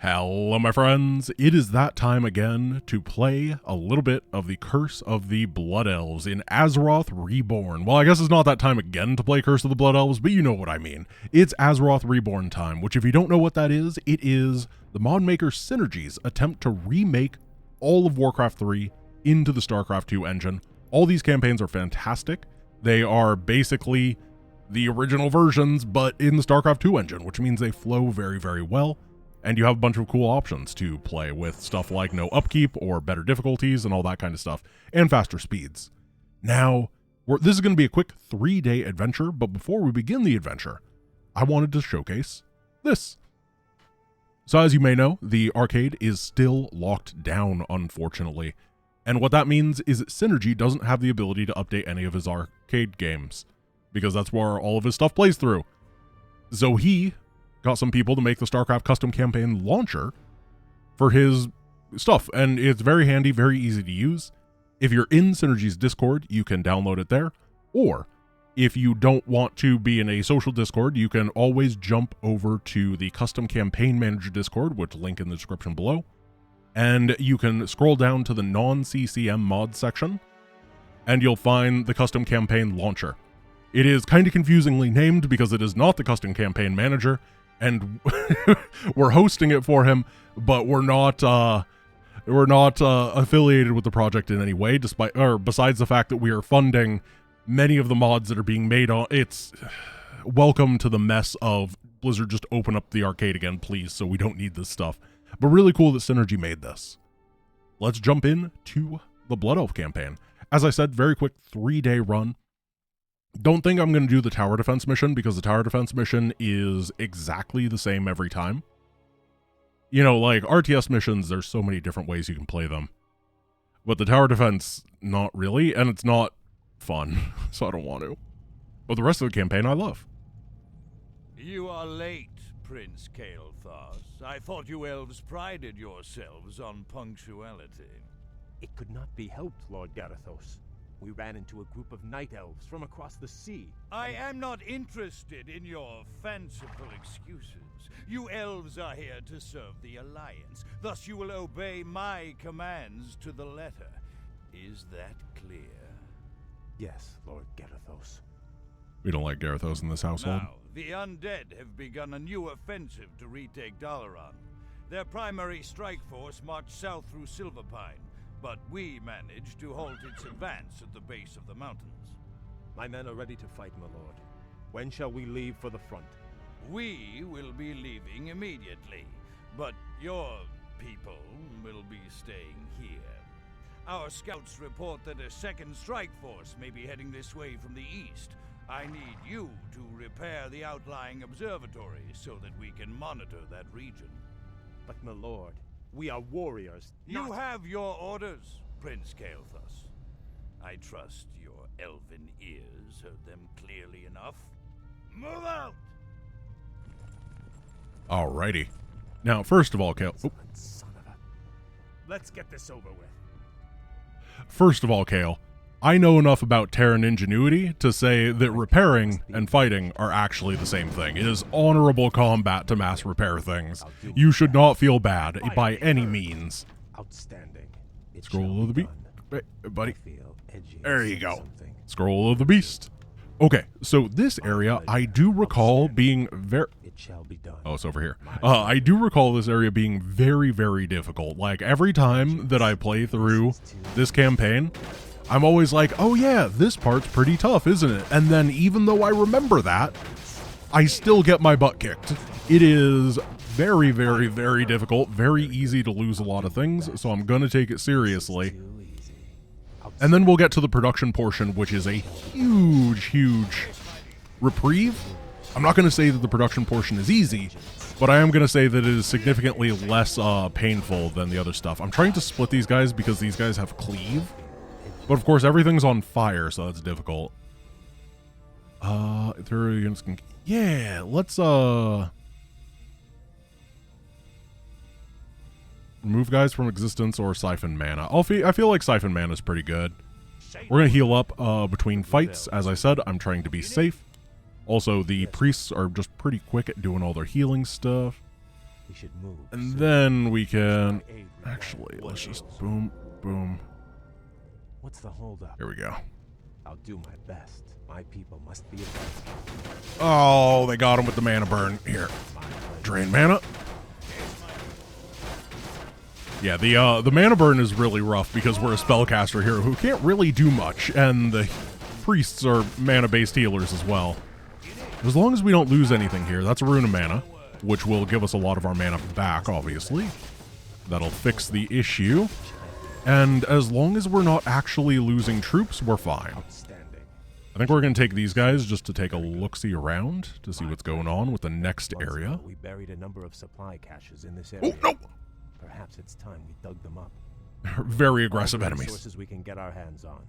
Hello my friends, it is that time again to play a little bit of the Curse of the Blood Elves in Azeroth Reborn. Well, I guess it's not that time again to play Curse of the Blood Elves, but you know what I mean. It's Azeroth Reborn time, which if you don't know what that is, it is the mod maker Synergy's attempt to remake all of Warcraft 3 into the StarCraft 2 engine. All these campaigns are fantastic. They are basically the original versions, but in the StarCraft 2 engine, which means they flow very, very well. And you have a bunch of cool options to play with, stuff like no upkeep or better difficulties and all that kind of stuff, and faster speeds. Now, this is going to be a quick 3-day adventure, but before we begin the adventure, I wanted to showcase this. So as you may know, the arcade is still locked down, unfortunately. And what that means is that Synergy doesn't have the ability to update any of his arcade games, because that's where all of his stuff plays through. So he got some people to make the StarCraft custom campaign launcher for his stuff, and it's very handy, very easy to use. If you're in Synergy's Discord, you can download it there, or if you don't want to be in a social Discord, you can always jump over to the Custom Campaign Manager Discord, which link in the description below, and you can scroll down to the non-CCM mod section, and you'll find the Custom Campaign Launcher. It is kind of confusingly named because it is not the Custom Campaign Manager, and we're hosting it for him, but we're not affiliated with the project in any way, besides the fact that we are funding many of the mods that are being made on. It's welcome to the mess of Blizzard. Just open up the arcade again, please, so we don't need this stuff. But really cool that Synergy made this. Let's jump in to the Blood Elf campaign. As I said, very quick 3-day run. Don't think I'm going to do the tower defense mission, because the tower defense mission is exactly the same every time. You know, like RTS missions, there's so many different ways you can play them. But the tower defense, not really, and it's not fun, so I don't want to. But the rest of the campaign, I love. You are late, Prince Garithos. I thought you elves prided yourselves on punctuality. It could not be helped, Lord Garithos. We ran into a group of night elves from across the sea. I am not interested in your fanciful excuses. You elves are here to serve the Alliance. Thus you will obey my commands to the letter. Is that clear? Yes, Lord Garithos. We don't like Garithos in this household. Now, the undead have begun a new offensive to retake Dalaran. Their primary strike force marched south through Silverpine, but we managed to halt its advance at the base of the mountains. My men are ready to fight, my lord. When shall we leave for the front? We will be leaving immediately, but your people will be staying here. Our scouts report that a second strike force may be heading this way from the east. I need you to repair the outlying observatories so that we can monitor that region. But my lord, we are warriors. You have your orders, Prince Garithos. I trust your elven ears heard them clearly enough. Move out! Alrighty. Now, first of all, Kale. Son of a... Let's get this over with. First of all, Kale, I know enough about Terran ingenuity to say that repairing and fighting are actually the same thing. It is honorable combat to mass repair things. You should not feel bad by any means. Outstanding. Scroll of the beast. Hey, buddy. There you go. Scroll of the beast. Okay, so this area, I do recall being very... It shall be done. Oh, it's over here. I do recall this area being very, very difficult. Like, every time that I play through this campaign, I'm always like, oh yeah, this part's pretty tough, isn't it? And then even though I remember that, I still get my butt kicked. It is very, very, very difficult, very easy to lose a lot of things, so I'm gonna take it seriously. And then we'll get to the production portion, which is a huge, huge reprieve. I'm not gonna say that the production portion is easy, but I am gonna say that it is significantly less painful than the other stuff. I'm trying to split these guys because these guys have cleave. But of course, everything's on fire, so that's difficult. Yeah, let's remove guys from existence or siphon mana. I feel like siphon mana is pretty good. We're gonna heal up between fights. As I said, I'm trying to be safe. Also, the priests are just pretty quick at doing all their healing stuff. We should move. And then we can... Actually, let's just boom, boom. What's the holdup? Here we go. I'll do my best. My people must be avenged. Oh, they got him with the mana burn. Here. Drain mana. Yeah, the mana burn is really rough because we're a spellcaster here who can't really do much, and the priests are mana-based healers as well. As long as we don't lose anything here, that's a rune of mana, which will give us a lot of our mana back, obviously. That'll fix the issue. And as long as we're not actually losing troops, we're fine. I think we're going to take these guys just to take a look-see around to see what's going on with the next area. We buried a number of supply caches in this area. Oh, no! Perhaps it's time we dug them up. Very aggressive All enemies. resources we can get our hands on.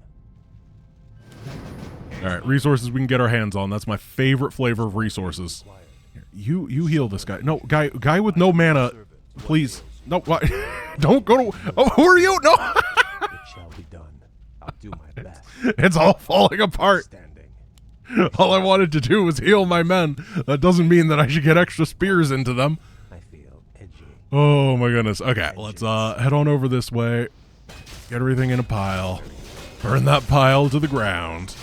Alright, resources we can get our hands on. That's my favorite flavor of resources. Here, you heal this guy. No, guy with no mana, please. No, what? Don't go to... Oh, who are you? No! It shall be done. I'll do my best. It's all falling apart. Standing. All I wanted to do was heal my men. That doesn't mean that I should get extra spears into them. I feel edgy. Oh my goodness. Okay, let's head on over this way. Get everything in a pile. Burn that pile to the ground.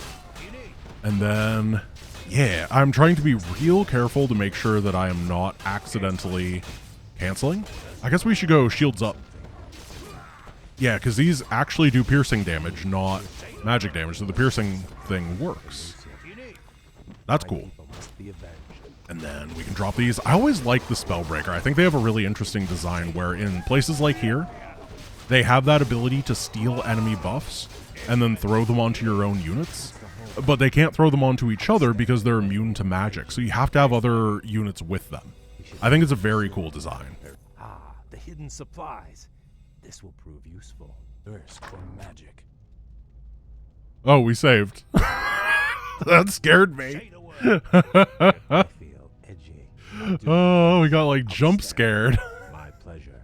And then, yeah, I'm trying to be real careful to make sure that I am not accidentally canceling. I guess we should go shields up. Yeah, because these actually do piercing damage, not magic damage, so the piercing thing works. That's cool. And then we can drop these. I always like the Spellbreaker. I think they have a really interesting design where in places like here, they have that ability to steal enemy buffs and then throw them onto your own units. But they can't throw them onto each other because they're immune to magic, so you have to have other units with them. I think it's a very cool design. Ah, the hidden supplies. This will prove useful. Thirst for magic. Oh, we saved. That scared me. I feel edgy. Oh, we got like jump scared. My pleasure.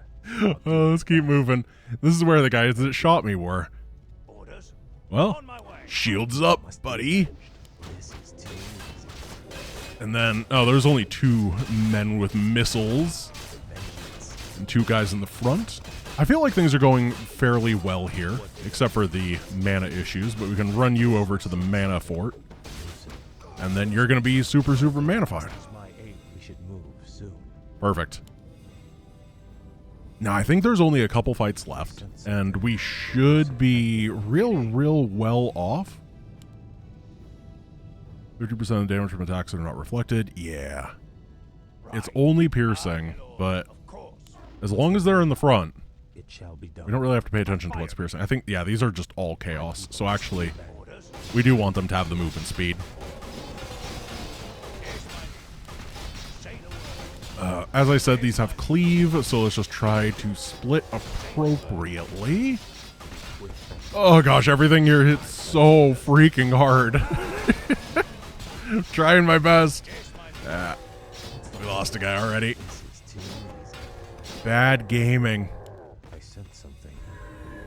Oh, let's keep moving. This is where the guys that shot me were. Orders. Well, On my way. shields up, buddy. This is too easy. And then, oh, there's only 2 men with missiles and 2 guys in the front. I feel like things are going fairly well here, except for the mana issues, but we can run you over to the mana fort. And then you're going to be super, super manified. My aid. We should move soon. Perfect. Now, I think there's only a couple fights left, and we should be real well off. 50% of the damage from attacks that are not reflected. Yeah. It's only piercing, but Of course. as long as they're in the front, It shall be done. we don't really have to pay attention to what's piercing. I think, yeah, these are just all chaos. So actually, Orders. we do want them to have the movement speed. Say the word. As I said, these have cleave, so let's just try to split appropriately. Oh gosh, everything here hits so freaking hard. I'm trying my best. We lost a guy already. This is too easy. Bad gaming. I sense something.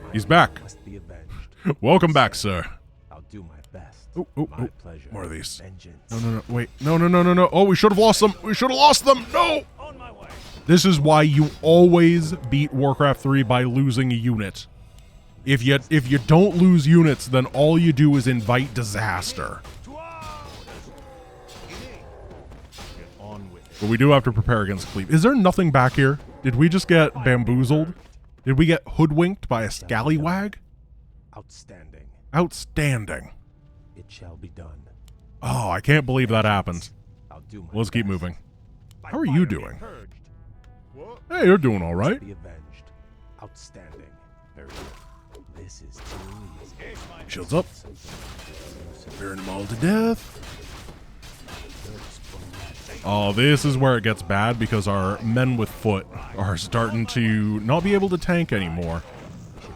My He's back. must be avenged. Welcome back, sir. I'll do my best. Oh, My pleasure. more of these. Vengeance. No, wait. No. Oh, we should have lost them. We should have lost them. No! On my way. This is why you always beat Warcraft 3 by losing a unit. If you don't lose units, then all you do is invite disaster. To arms. Get on with it. But we do have to prepare against cleave. Is there nothing back here? Did we just get bamboozled? Did we get hoodwinked by a scallywag? Outstanding. Outstanding. It shall be done. Oh, I can't believe that happened. I'll do my Let's keep best. moving. How are you doing? Purged. Hey, you're doing all right. Be avenged. Outstanding. Very good. This is too easy. Shields up. Burn them all to death. Oh, this is where it gets bad because our men with foot are starting to not be able to tank anymore.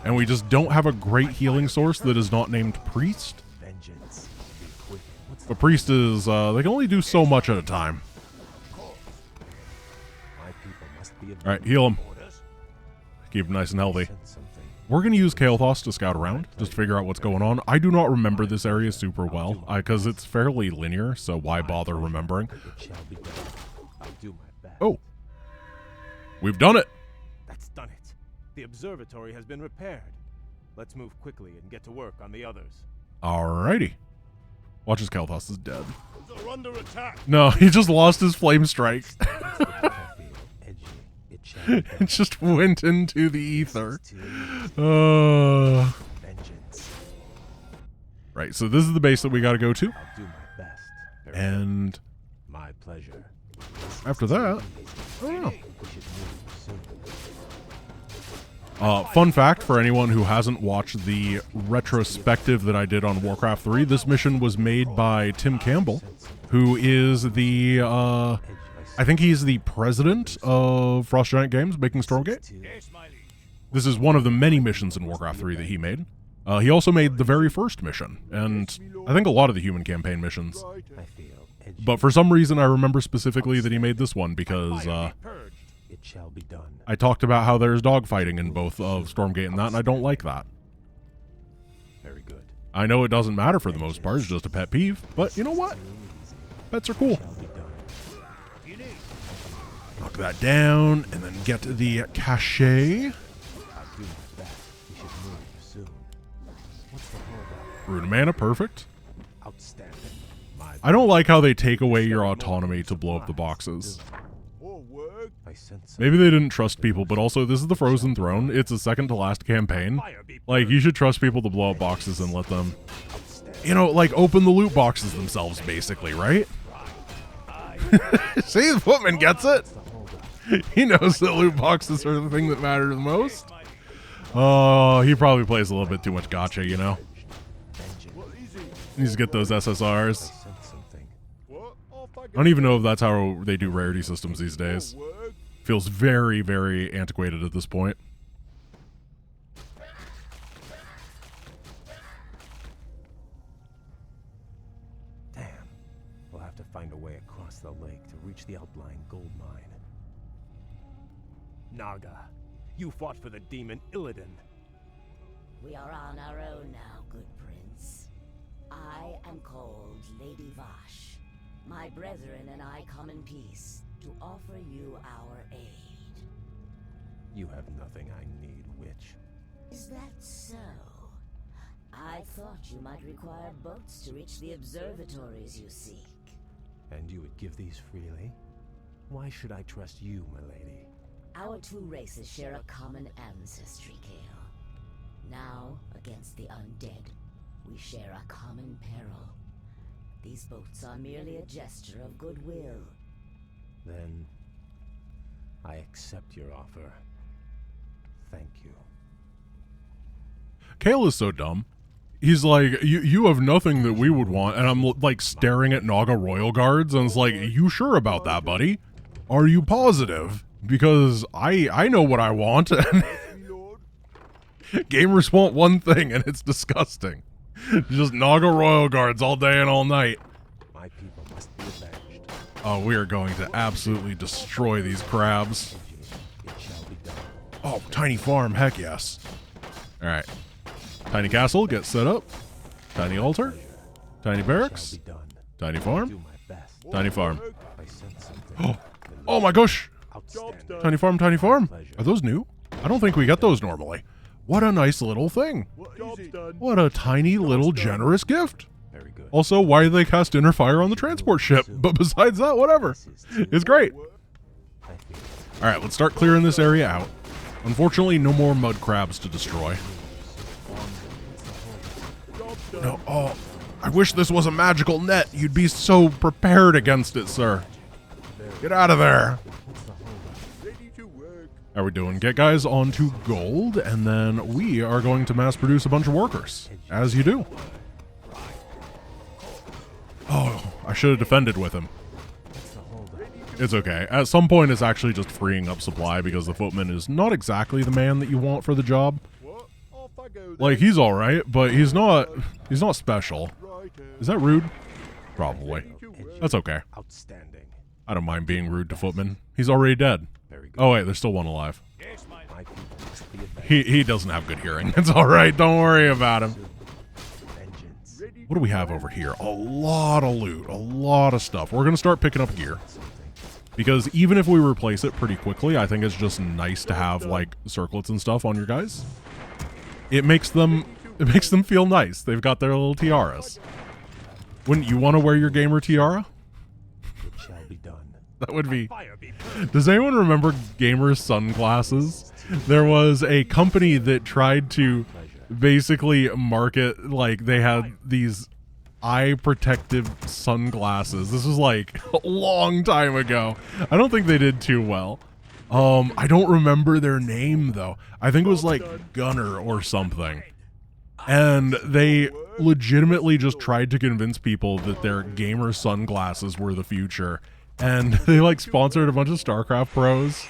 And we just don't have a great healing source that is not named Priest. Vengeance. Be quick. What's But Priest is, they can only do so much at a time. my people must be avenged. Alright, heal him. Orders. Keep him nice and healthy. Sense something. We're going to use Garithos to scout around, just to figure out what's going on. I do not remember this area super well, because it's fairly linear, so why bother remembering? It shall be done. I'll do my best. Oh. We've done it. That's done it. The observatory has been repaired. Let's move quickly and get to work on the others. Alrighty. Watch as Garithos is dead. They're under attack. No, he just lost his flame strike. It just went into the ether. Right, so this is the base that we got to go to. I'll do my best. And my pleasure. after that, I don't know. We should move soon. Fun fact for anyone who hasn't watched the retrospective that I did on Warcraft 3, this mission was made by Tim Campbell, who is the, I think he's the president of Frost Giant Games, making Stormgate. This is one of the many missions in Warcraft 3 that he made. He also made the very first mission, and I think a lot of the human campaign missions. But for some reason, I remember specifically that he made this one because It shall be done. I talked about how there's dogfighting in both of Stormgate and that, and I don't like that. Very good. I know it doesn't matter for the most part, it's just a pet peeve, but you know what? Pets are cool. Knock that down, and then get the cachet. Rune mana, perfect. Outstanding. I don't like how they take away your autonomy to blow up the boxes. Maybe they didn't trust people, but also this is the Frozen Throne. It's a second to last campaign. Like, you should trust people to blow up boxes and let them, you know, like, open the loot boxes themselves, basically, right? See, the footman gets it. He knows that loot boxes are the thing that matter the most. Oh, he probably plays a little bit too much gacha, you know? He needs to get those SSRs. I don't even know if that's how they do rarity systems these days. Feels very, very antiquated at this point. Damn. We'll have to find a way across the lake to reach the outlying gold mine. Naga, you fought for the demon Illidan. We are on our own now, good prince. I am called Lady Vashj. My brethren and I come in peace to offer you our aid. You have nothing I need, witch. Is that so? I thought you might require boats to reach the observatories you seek. And you would give these freely? Why should I trust you, my lady? Our two races share a common ancestry, Kale. Now, against the undead, we share a common peril. These boats are merely a gesture of goodwill. Then, I accept your offer. Thank you. Kale is so dumb. He's like, you have nothing that we would want, and I'm like staring at Naga Royal Guards, and it's like, you sure about that, buddy? Are you positive? Because I know what I want, and gamers want one thing, and it's disgusting. Just Naga Royal Guards all day and all night. My people must be avenged. Oh, we are going to absolutely destroy these crabs. It shall be done. Oh, tiny farm, heck yes. Alright. Tiny castle, get set up. Tiny altar. Tiny barracks. Shall be done. Tiny Do farm. my best. Tiny farm. I sense something. Oh, oh my gosh! Outstanding. Tiny farm, tiny farm. Are those new? I don't think we get those normally. What a nice little thing. What a tiny little generous gift. Very good. Also, why do they cast inner fire on the transport ship? But besides that, whatever. It's great. Alright, let's start clearing this area out. Unfortunately, no more mud crabs to destroy. No, oh, I wish this was a magical net. You'd be so prepared against it, sir. Get out of there. How are we doing? Get guys onto gold, and then we are going to mass produce a bunch of workers, as you do. Oh, I should have defended with him. It's okay. At some point, it's actually just freeing up supply because the footman is not exactly the man that you want for the job. Like, he's alright, but he's not special. Is that rude? Probably. That's okay. Outstanding. I don't mind being rude to footman. He's already dead. Very good. Oh wait, there's still one alive. My people must be avenged. He doesn't have good hearing. It's alright, don't worry about him. Vengeance. What do we have over here? A lot of loot, a lot of stuff. We're gonna start picking up gear. Because even if we replace it pretty quickly, I think it's just nice to have like circlets and stuff on your guys. It makes them feel nice. They've got their little tiaras. Wouldn't you want to wear your gamer tiara? It shall be done. That would be. Fire be purged. Does anyone remember gamer sunglasses? There was a company that tried to basically market, like, they had these eye protective sunglasses. This was like a long time ago. I don't think they did too well. I don't remember their name though. I think it was like Gunner or something. And they legitimately just tried to convince people that their gamer sunglasses were the future. And they like sponsored a bunch of StarCraft pros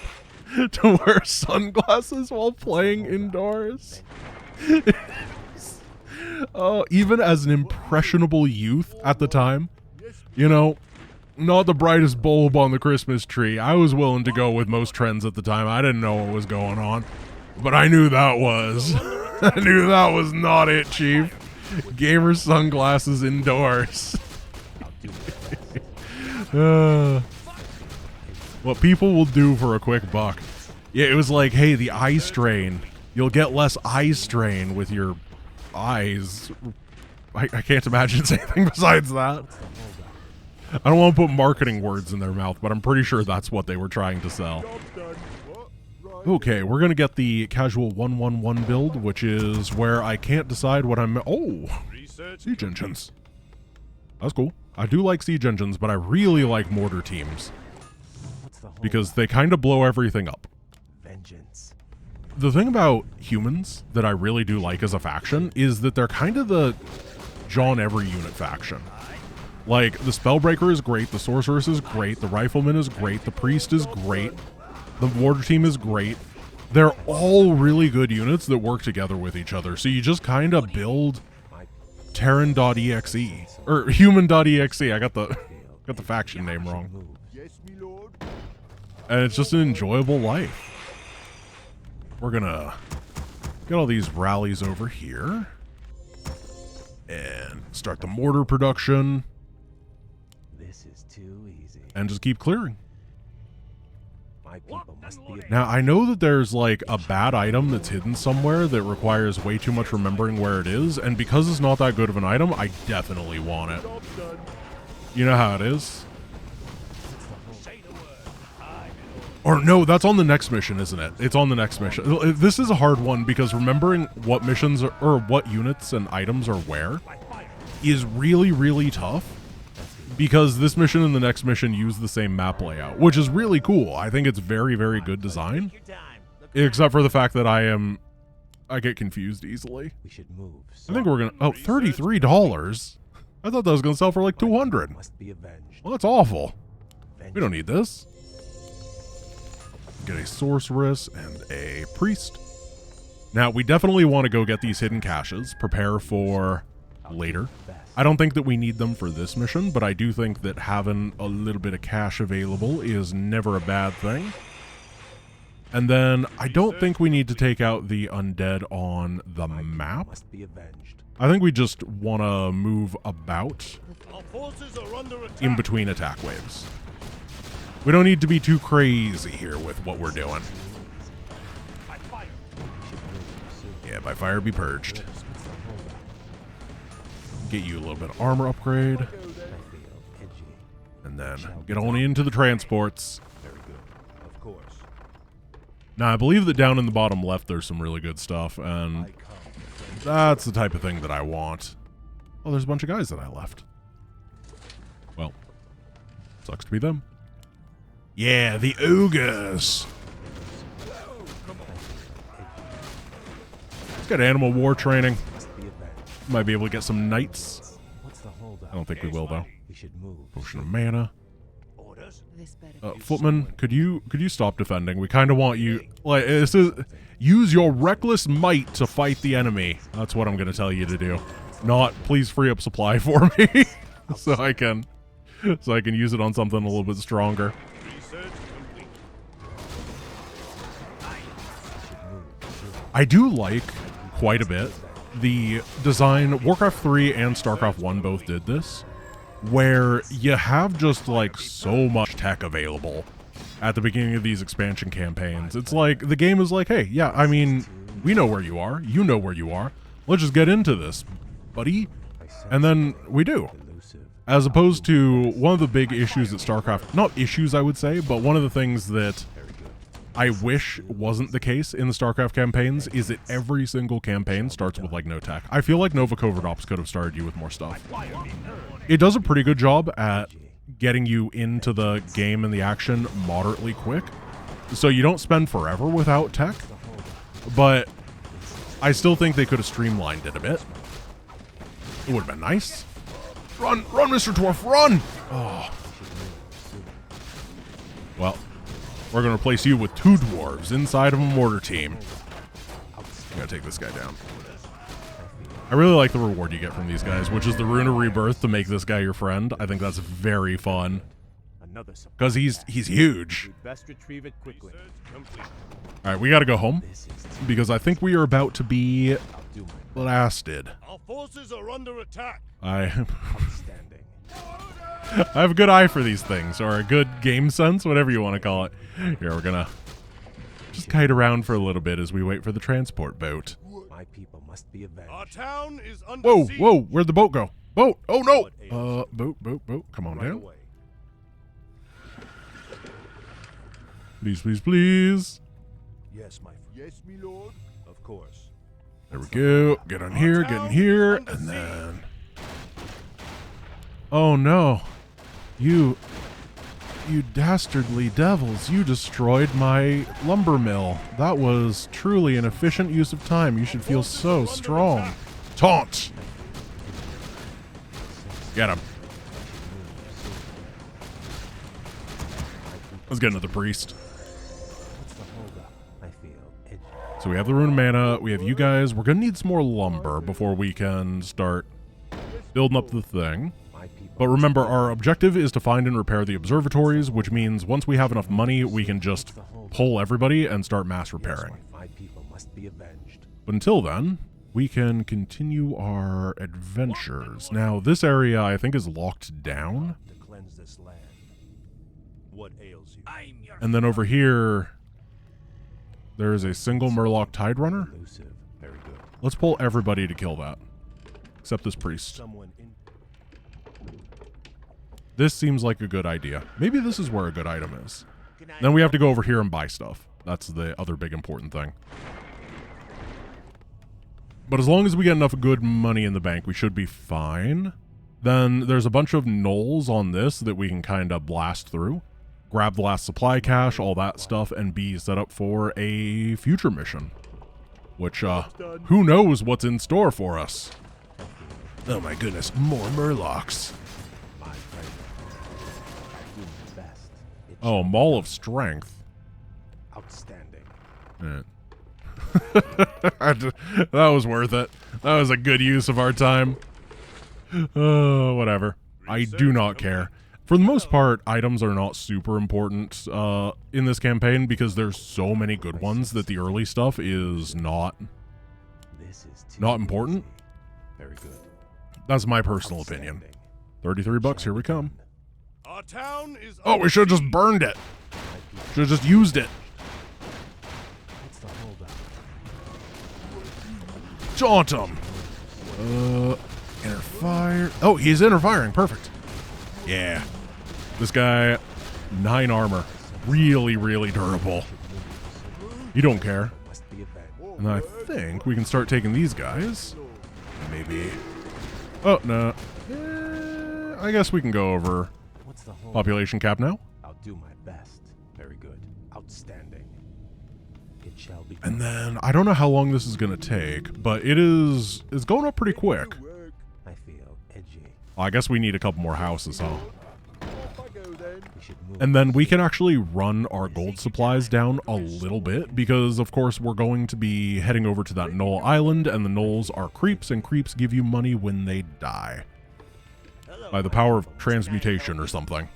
to wear sunglasses while playing indoors. Even as an impressionable youth at the time, you know, not the brightest bulb on the Christmas tree, I was willing to go with most trends at the time. I didn't know what was going on, but I knew that was. I knew that was not it, Chief. Gamer sunglasses indoors. What people will do for a quick buck. Yeah, it was like, hey, the eye strain. You'll get less eye strain with your eyes. I can't imagine it's anything besides that. I don't want to put marketing words in their mouth, but I'm pretty sure that's what they were trying to sell. Okay, we're going to get the casual 111 build, which is where I can't decide what I'm... Oh! Siege engines. That's cool. I do like siege engines, but I really like mortar teams. Because they kind of blow everything up. Vengeance. The thing about humans that I really do like as a faction is that they're kind of the John Every Unit faction. Like, the Spellbreaker is great, the Sorceress is great, the Rifleman is great, the Priest is great, the Mortar team is great. They're all really good units that work together with each other, so you just kind of build Terran.exe, or Human.exe. I got the faction name wrong. And it's just an enjoyable life. We're gonna get all these rallies over here and start the mortar production. This is too easy. And just keep clearing. My people must be Now, I know that there's like a bad item that's hidden somewhere that requires way too much remembering where it is, and because it's not that good of an item, I definitely want it. You know how it is? Or no, that's on the next mission, isn't it? It's on the next mission. This is a hard one because remembering what missions are, or what units and items are where is really, really tough. Because this mission and the next mission use the same map layout, which is really cool. I think it's very, very good design. Except for the fact that I get confused easily. We should move. I think we're gonna, oh, $33. I thought that was gonna sell for like 200. Must be avenged. Well, that's awful. We don't need this. Get a sorceress and a priest. Now, we definitely want to go get these hidden caches, prepare for later. I don't think that we need them for this mission, but I do think that having a little bit of cash available is never a bad thing. And then I don't think we need to take out the undead on the map. Must be avenged. I think we just want to move about in between attack waves. We don't need to be too crazy here with what we're doing. Yeah, by fire be purged. Get you a little bit of armor upgrade. And then get on into the transports. Very good. Of course. Now, I believe that down in the bottom left there's some really good stuff, and that's the type of thing that I want. Oh, there's a bunch of guys that I left. Well, sucks to be them. Yeah, the ogres. Let's get animal war training. Might be able to get some knights. What's the holdup? I don't think we will though. We should move. Potion of mana. This better Footman, could you stop defending? We kind of want you, like, this is, use your reckless might to fight the enemy. That's what I'm going to tell you to do. Not, please free up supply for me, so I can use it on something a little bit stronger. I do like quite a bit the design. WarCraft 3 and StarCraft 1 both did this, where you have just like so much tech available at the beginning of these expansion campaigns. It's like, the game is like, hey, yeah, I mean, we know where you are. You know where you are. Let's just get into this, buddy. And then we do. As opposed to one of the big issues at StarCraft, not issues I would say, but one of the things that I wish wasn't the case in the StarCraft campaigns is that every single campaign starts with like no tech. I feel like Nova Covert Ops could have started you with more stuff. It does a pretty good job at getting you into the game and the action moderately quick, so you don't spend forever without tech, but I still think they could have streamlined it a bit. It would have been nice. Run, Mr. Dwarf, run! Oh. Well, we're going to replace you with 2 dwarves inside of a mortar team. I'm going to take this guy down. I really like the reward you get from these guys, which is the Rune of Rebirth to make this guy your friend. I think that's very fun. Because he's huge. Best retrieve it quickly. Alright, we got to go home. Because I think we are about to be blasted. Our forces are under attack. I have a good eye for these things, or a good game sense, whatever you want to call it. Here, we're gonna just kite around for a little bit as we wait for the transport boat. My people must be avenged. Our town is under Whoa, siege. whoa, where'd the boat go? Boat! Oh no! Boat, come on Right down. away. Please, please, please. Yes, my friend. Yes, me lord. Of course. There we go. Get on here, get in here, and then... Oh no. You dastardly devils, you destroyed my lumber mill. That was truly an efficient use of time. You should feel so strong. Taunt! Get him. Let's get another priest. So we have the Rune of Mana, we have you guys. We're going to need some more lumber before we can start building up the thing. But remember, our objective is to find and repair the observatories, which means once we have enough money, we can just pull everybody and start mass repairing. But until then, we can continue our adventures. Now, this area, I think, is locked down. What ails you? And then over here, there is a single Murloc Tide Runner. Let's pull everybody to kill that. Except this priest. This seems like a good idea. Maybe this is where a good item is. Then we have to go over here and buy stuff. That's the other big important thing. But as long as we get enough good money in the bank, we should be fine. Then there's a bunch of gnolls on this that we can kind of blast through. Grab the last supply cache, all that stuff, and be set up for a future mission. Which, who knows what's in store for us. Oh my goodness, more Murlocs. Oh, Maul of Strength. Outstanding. That was worth it. That was a good use of our time. Whatever. I do not care. For the most part, items are not super important in this campaign because there's so many good ones that the early stuff is not important. Very good. That's my personal opinion. 33 bucks, here we come. Our town is Oh, we should have just burned it. Should have just used it. What's the holdup? Jaunt him. Inner fire. Oh, he's inner firing. Perfect. Yeah. This guy, 9 armor. Really, really durable. You don't care. And I think we can start taking these guys. Maybe. Oh, no. I guess we can go over population cap now. I'll do my best. Very good. Outstanding. It shall be. And then I don't know how long this is going to take, but it's going up pretty quick. I feel edgy. I guess we need a couple more houses, huh? And then we can actually run our gold supplies down a little bit because, of course, we're going to be heading over to that Gnoll Island, and the Gnolls are creeps, and creeps give you money when they die. By the power of transmutation or something.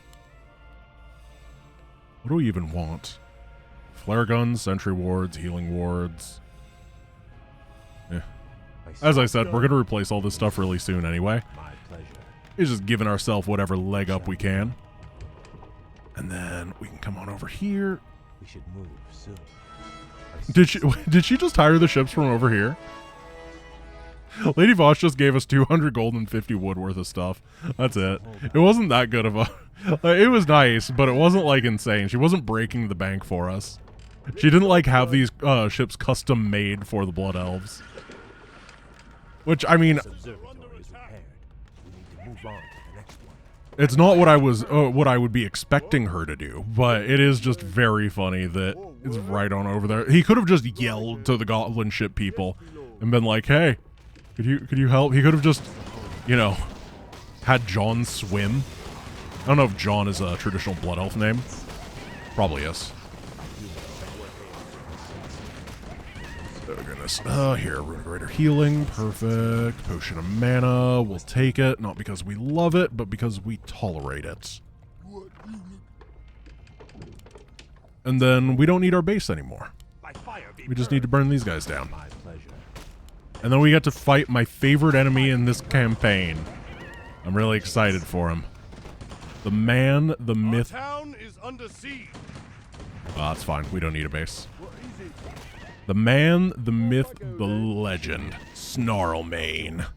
What do we even want? Flare guns, sentry wards, healing wards. Yeah. As I said, we're going to replace all this stuff really soon anyway. My pleasure. It's just giving ourselves whatever leg up we can. And then we can come on over here. We should move soon. Did she just hire the ships from over here? Lady Vashj just gave us 200 gold and 50 wood worth of stuff. That's it. It wasn't that good of a... it was nice, but it wasn't, like, insane. She wasn't breaking the bank for us. She didn't, like, have these ships custom made for the Blood Elves. Which, I mean... It's not what I would be expecting her to do, but it is just very funny that it's right on over there. He could have just yelled to the Goblin ship people and been like, "Hey, could you help?" He could have just, you know, had John swim. I don't know if John is a traditional Blood Elf name. Probably is. Oh goodness. Here, Rune Greater Healing. Perfect. Potion of Mana. We'll take it. Not because we love it, but because we tolerate it. And then we don't need our base anymore. We just need to burn these guys down. And then we get to fight my favorite enemy in this campaign. I'm really excited for him. The man, the myth. Our town is under siege. That's fine. We don't need a base. The man, the myth, the legend, Snarlmane.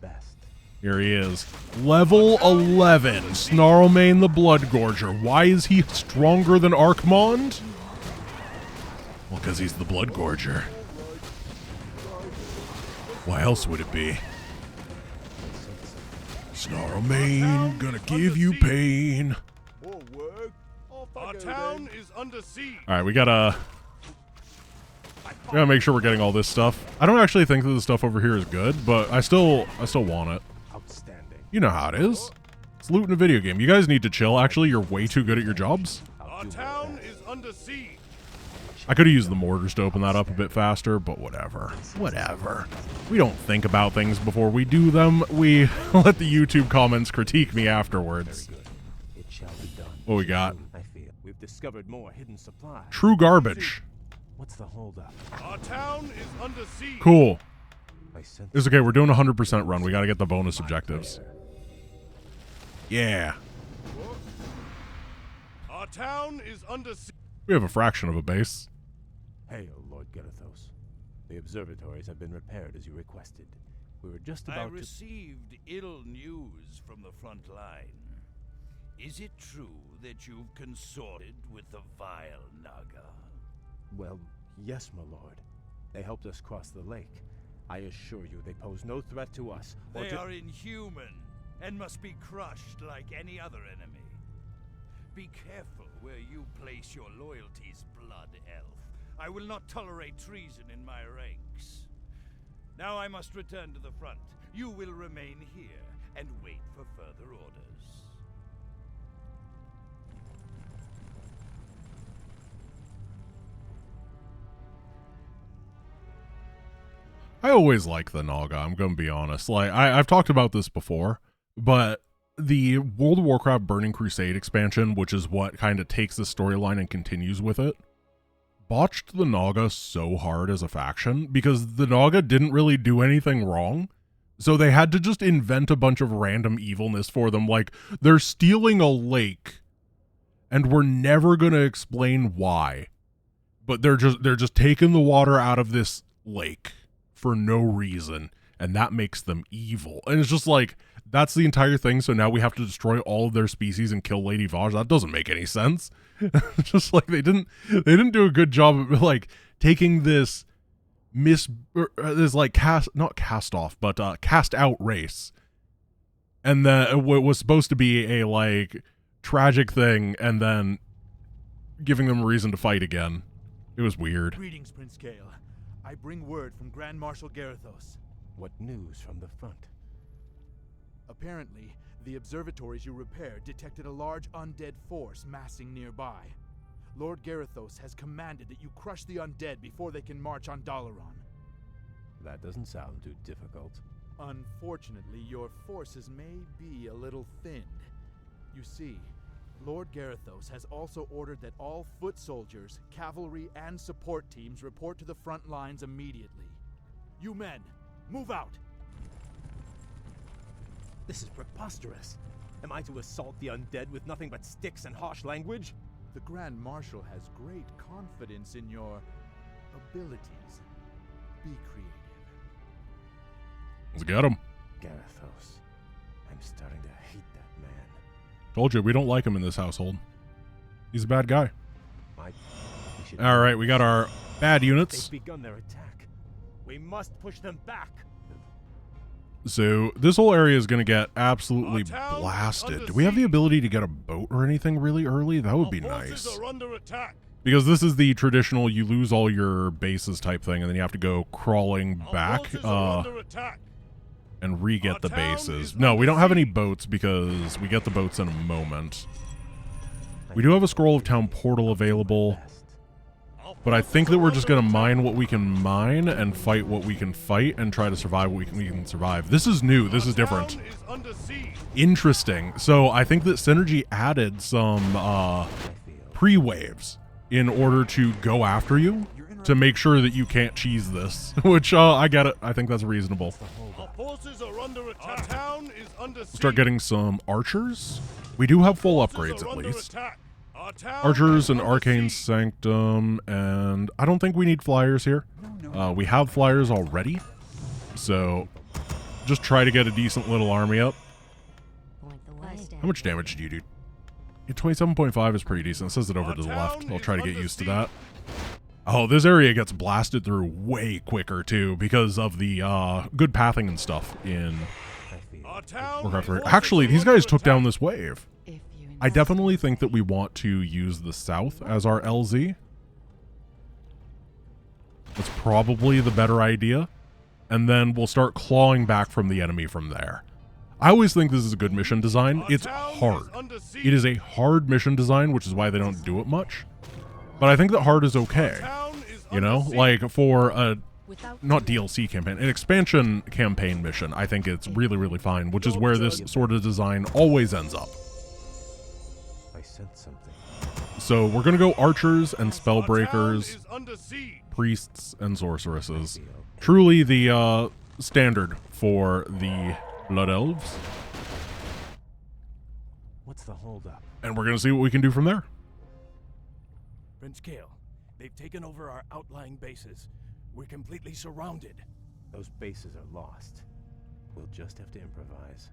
Here he is. Level 11, Snarlmane the Bloodgorger. Why is he stronger than Archmond? Well, because he's the Bloodgorger. Why else would it be? Snarlmane, gonna give you pain. Our town is under siege. Alright, we gotta make sure we're getting all this stuff. I don't actually think that the stuff over here is good, but I still want it. Outstanding. You know how it is. It's loot in a video game. You guys need to chill. Actually, you're way too good at your jobs. Our town is under siege. I could have used the mortars to open that up a bit faster, but whatever. Whatever. We don't think about things before we do them. We let the YouTube comments critique me afterwards. Very good. It shall be done. What we got? I feel we've discovered more hidden supplies. True garbage. What's the holdup? Our town is under siege. Cool. I sense It's okay. We're doing a 100% run. We got to get the bonus objectives. Yeah. Our town is under siege. We have a fraction of a base. Hail, Lord Garithos. The observatories have been repaired as you requested. We were just I about to... received ill news from the front line. Is it true that you've consorted with the vile Naga? Well, yes, my lord. They helped us cross the lake. I assure you they pose no threat to us. Or They to... are inhuman and must be crushed like any other enemy. Be careful where you place your loyalties, Blood Elf. I will not tolerate treason in my ranks. Now I must return to the front. You will remain here and wait for further orders. I always like the Naga, I'm gonna be honest. Like, I've talked about this before, but the World of Warcraft Burning Crusade expansion, which is what kind of takes the storyline and continues with it, botched the Naga so hard as a faction because the Naga didn't really do anything wrong. So they had to just invent a bunch of random evilness for them. Like, they're stealing a lake and we're never going to explain why. But they're just taking the water out of this lake for no reason, and that makes them evil. And it's just like, that's the entire thing. So now we have to destroy all of their species and kill Lady Vashj. That doesn't make any sense. Just like they didn't do a good job of like taking this like cast out race, and then what was supposed to be a like tragic thing, and then giving them a reason to fight again. It was weird. Greetings, Prince Gale. I bring word from Grand Marshal Garithos. What news from the front? Apparently, the observatories you repaired detected a large undead force massing nearby. Lord Garithos has commanded that you crush the undead before they can march on Dalaran. That doesn't sound too difficult. Unfortunately, your forces may be a little thin. You see, Lord Garithos has also ordered that all foot soldiers, cavalry, and support teams report to the front lines immediately. You men, move out! This is preposterous. Am I to assault the undead with nothing but sticks and harsh language? The Grand Marshal has great confidence in your abilities. Be creative. Let's get him. Garithos. I'm starting to hate that man. Told you, we don't like him in this household. He's a bad guy. We should All right, we got our bad units. They've begun their attack. We must push them back. So this whole area is going to get absolutely Our town is blasted. under Do we have the siege. ability to get a boat or anything really early? That would be Our forces nice. are under attack. Because this is the traditional you lose all your bases type thing, and then you have to go crawling Our back forces are under attack. and re-get Our the town bases. is No, we under don't have any siege. boats because we get the boats in a moment. We do have a Scroll of Town portal available, Our but I forces think that are we're just under going to attack. mine what we can mine and fight what we can fight and try to survive what we can survive. This is new. This Our is different. town is under siege. Interesting. So I think that Synergy added some pre-waves in order to go after you to make sure that you can't cheese this, which I get it. I think that's reasonable. Our forces are under attack. Our town is under siege. Start getting some archers. We do have full Forces upgrades are at under least. attack. Our town Archers is and under Arcane siege. Sanctum, and I don't think we need flyers here. We have flyers already, so just try to get a decent little army up. How much damage did you do? Yeah, 27.5 is pretty decent. It says it over Our to the left. town I'll is try to get under used to siege. that. Oh, this area gets blasted through way quicker, too, because of the good pathing and stuff in Our town Warcraft 3. and Actually, forces these are guys under took down attack. this wave. I definitely think that we want to use the south as our LZ. That's probably the better idea. And then we'll start clawing back from the enemy from there. I always think this is a good mission design. Our It's town is hard. under siege. It is a hard mission design, which is why they don't do it much. But I think that hard is okay. Town is You know, under siege. like for a not DLC campaign, an expansion campaign mission, I think it's really, really fine, which is where this sort of design always ends up. I sent something. So we're going to go archers and Our town spellbreakers, is under siege. priests and sorceresses. Truly the standard for the Blood Elves. What's the holdup? And we're going to see what we can do from there. Prince Kale, they've taken over our outlying bases. We're completely surrounded. Those bases are lost. We'll just have to improvise.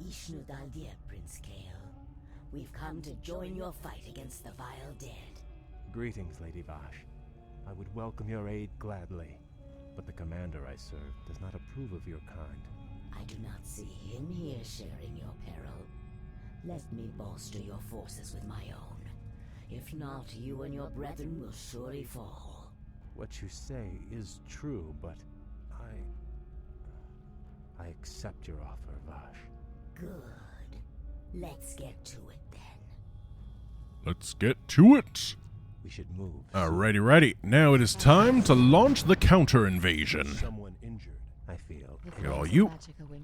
Ishnu Daldir, Prince Kale. We've come to join your fight against the vile dead. Greetings, Lady Vashj. I would welcome your aid gladly, but the commander I serve does not approve of your kind. I do not see him here sharing your peril. Let me bolster your forces with my own. If not, you and your brethren will surely fall. What you say is true, but I accept your offer, Vashj. Good. Let's get to it then. Let's get to it. We should move. Alrighty, ready. Now it is time to launch the counter invasion. Someone injured, I feel. Get all you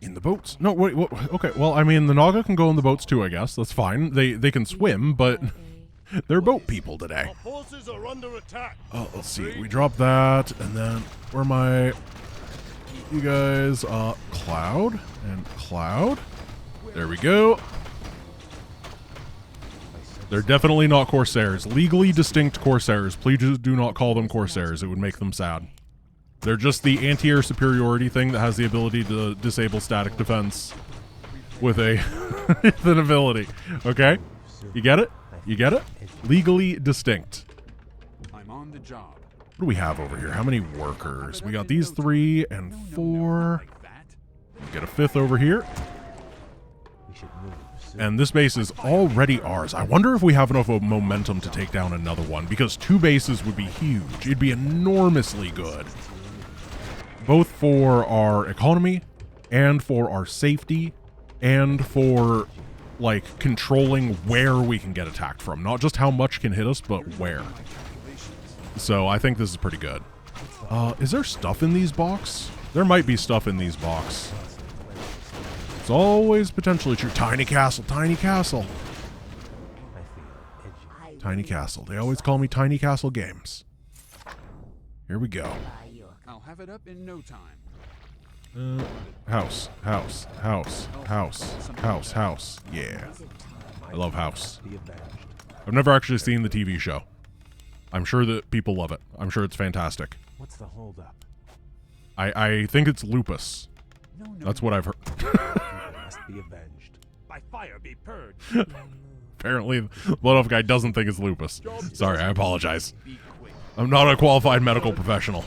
in the boats. No, wait, okay. Well, I mean, the Naga can go in the boats too, I guess. That's fine. They can swim, but they're boat people today. Our forces are under attack. Oh, let's see. We drop that, and then where am I? You guys, Cloud and Cloud. There we go. They're definitely not Corsairs. Legally distinct Corsairs. Please do not call them Corsairs. It would make them sad. They're just the anti-air superiority thing that has the ability to disable static defense with a with an ability. Okay? You get it? You get it? Legally distinct. I'm on the job. What do we have over here? How many workers? We got these 3 and 4. Like that. Get a 5th over here. We should move soon. And this base is already ours. I wonder if we have enough of momentum to take down another one, because 2 bases would be huge. It'd be enormously good. Both for our economy, and for our safety, and for, like, controlling where we can get attacked from. Not just how much can hit us, but where. So I think this is pretty good. Is there stuff in these box? There might be stuff in these box. It's always potentially true. Tiny castle, tiny castle. I feel edgy. Tiny castle. They always call me Tiny Castle Games. Here we go. I'll have it up in no time. House, house, house, house, house, house. Yeah. I love House. Be avenged. I've never actually seen the TV show. I'm sure that people love it. I'm sure it's fantastic. What's the holdup? I think it's lupus. No, That's what I've heard. People must be avenged. By fire be purged. Apparently, the Blood Elf guy doesn't think it's lupus. Sorry, I apologize. Be quick. I'm not a qualified medical professional.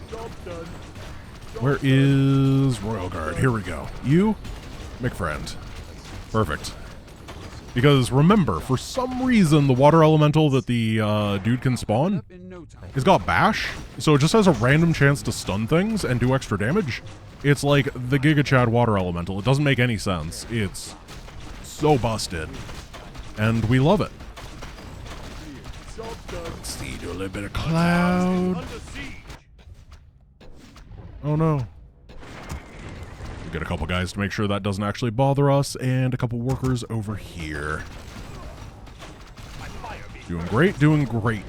Job done. Where is Royal Guard? Here we go. You, McFriend. Perfect. Because remember, for some reason, the water elemental that the dude can spawn Up in no time. has got Bash, so it just has a random chance to stun things and do extra damage. It's like the Giga Chad water elemental. It doesn't make any sense. It's so busted. And we love it. Job done. Let's see, do a little bit of cloud. Under siege. Oh no. We get a couple guys to make sure that doesn't actually bother us, and a couple workers over here. By fire be Doing great, doing great.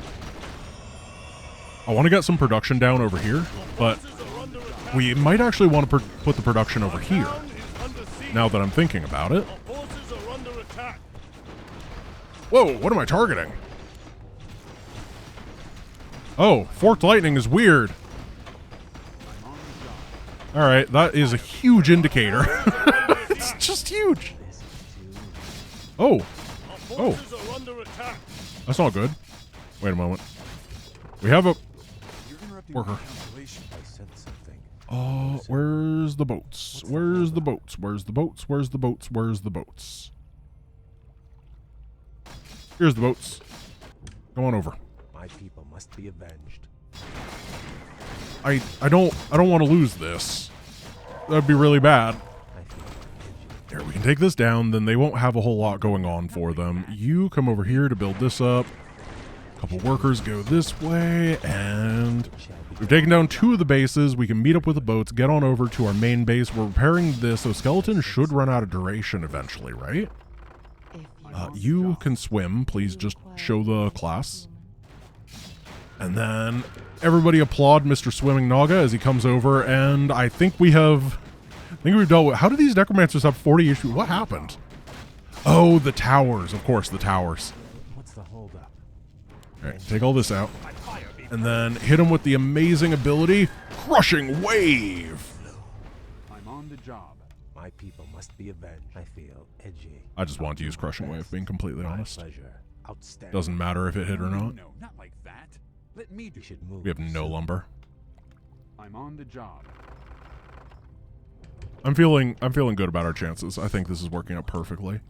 I want to get some production down over here, but under attack. we might actually want to put the production over here, Town is under siege. now that I'm thinking about it. Our forces are under attack. Whoa, what am I targeting? Oh, forked lightning is weird. Alright, that is a huge indicator. It's just huge. Oh, Our forces are under attack. that's not good. Wait a moment. We have a You're interrupting worker. my calculation. I said something. Oh, where's the boats? Where's the boats? Where's the boats? Where's the boats? Where's the boats? Here's the boats. Go on over. My people must be avenged. I don't want to lose this. That'd be really bad. I feel edgy. There, we can take this down, then they won't have a whole lot going on for them. You come over here to build this up. A couple workers go this way, and we've taken down 2 of the bases. We can meet up with the boats, get on over to our main base. We're repairing this, so skeletons should run out of duration eventually, right? You can swim. Please just show the class. And then everybody applaud Mr. Swimming Naga as he comes over, and I think we've dealt with... How do these necromancers have 40 HP? What happened? Oh, the towers. Of course, the towers. What's the holdup? All right, take all this out. By fire be And then hit him with the amazing ability, Crushing Wave. I'm on the job. My people must be avenged. I feel edgy. I just wanted to use Crushing Wave, being completely My honest. pleasure. Outstanding. Doesn't matter if it hit or not. No, not like that. Let me do You it. should move. We have no soon. lumber. I'm on the job. I'm feeling good about our chances. I think this is working out perfectly.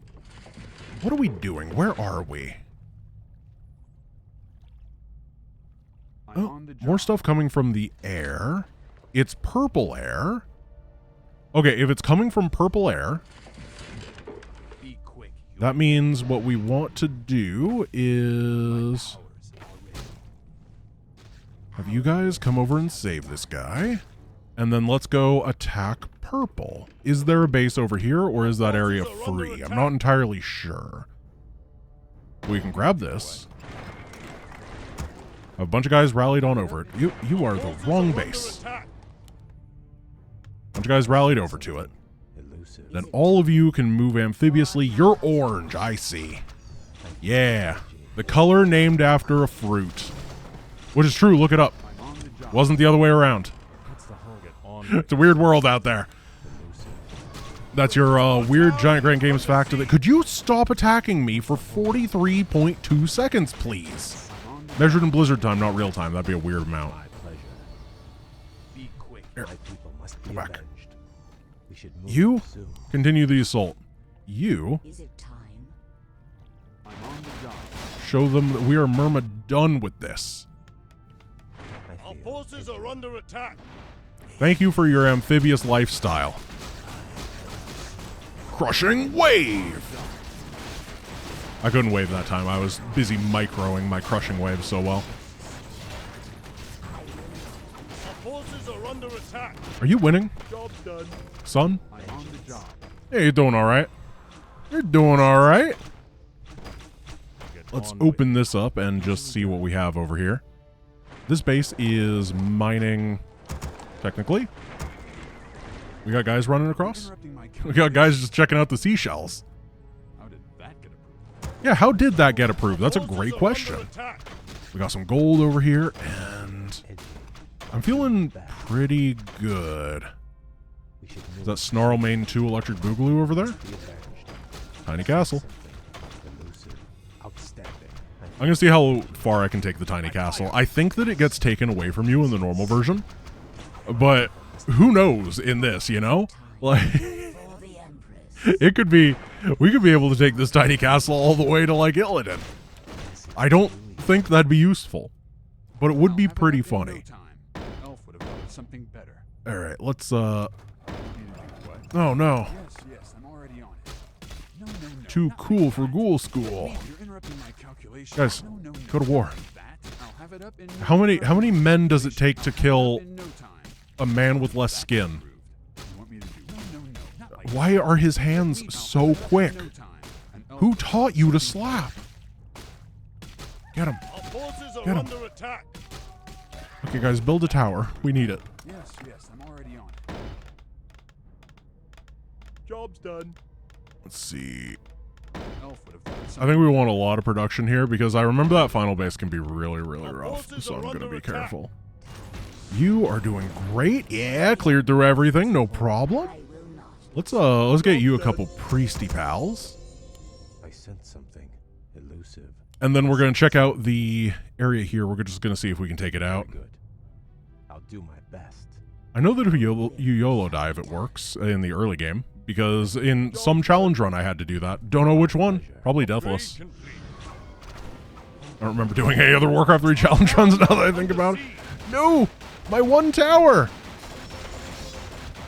What are we doing? Where are we? I'm Oh, on the job. more stuff coming from the air. It's purple air. Okay, if it's coming from purple air, Be quick. You that means what we want to do is powers already. have you guys come over and save this guy. And then let's go attack purple. Is there a base over here, or is that area free? I'm not entirely sure. We can grab this. A bunch of guys rallied on over it. You are the Forces wrong are under base. attack. Bunch of guys rallied over to it. Elusive. Then all of you can move amphibiously. You're orange, I see. Yeah. The color named after a fruit. Which is true, look it up. I'm on the job. Wasn't the other way around. What's the holdup? It's a weird world out there. That's your weird Giant Grant Games fact of it. Could you stop attacking me for 43.2 seconds, please? Measured in blizzard time, not real time. That'd be a weird amount. My pleasure. Be quick. Here. My people must be Go back. avenged. We should move You soon. continue the assault. You Is it time? I'm on the job. show them that we are Murma done with this. I Our feel forces edgy. are under attack. Thank you for your amphibious lifestyle. Crushing Wave! I couldn't wave that time. I was busy microing my crushing wave so well. Our forces are under attack. Are you winning, Job done. son? I'm on the job. Hey, you're doing all right. You're doing all right. Let's open this up and just see what we have over here. This base is mining, technically. We got guys running across. Interrupting my We got guys just checking out the seashells. How did that get Yeah, how did that get approved? That's a great question. We got some gold over here, and I'm feeling pretty good. Is that Snarl Main 2 Electric Boogaloo over there? Tiny Castle. I'm going to see how far I can take the Tiny Castle. I think that it gets taken away from you in the normal version. But who knows in this, you know? Like, it could be, we could be able to take this Tiny Castle all the way to, like, Illidan. I don't think that'd be useful. But it would be pretty funny. Alright, let's, oh, no. Yes, I'm already on it. Too cool for ghoul school. Guys, go to war. How many men does it take to kill a man with less skin? Why are his hands so quick? Who taught you to slap? Get him. Get him. Okay, guys, build a tower. We need it. Yes, I'm already on it. Job's done. Let's see. I think we want a lot of production here because I remember that final base can be really, really rough. So I'm going to be careful. You are doing great. Yeah, cleared through everything. No problem. Let's get you a couple priesty pals. I sense something elusive. And then we're going to check out the area here. We're just going to see if we can take it out. Good. I'll do my best. I know that if you YOLO dive, it works in the early game. Because in some challenge run, I had to do that. Don't know which one. Probably Deathless. I don't remember doing any other Warcraft 3 challenge runs now that I think about it. No! My one tower!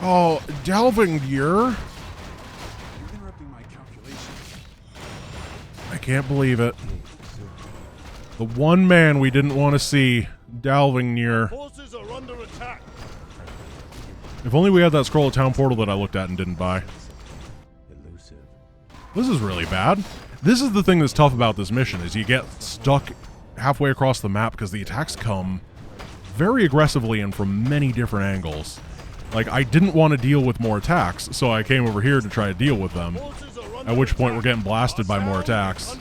Oh, Delving Gear. I can't believe it. The one man we didn't want to see, Delving Gear. Forces are under attack. If only we had that scroll of town portal that I looked at and didn't buy. This is really bad. This is the thing that's tough about this mission, is you get stuck halfway across the map because the attacks come very aggressively and from many different angles. Like, I didn't want to deal with more attacks, so I came over here to try to deal with them. At which point we're getting blasted by more attacks.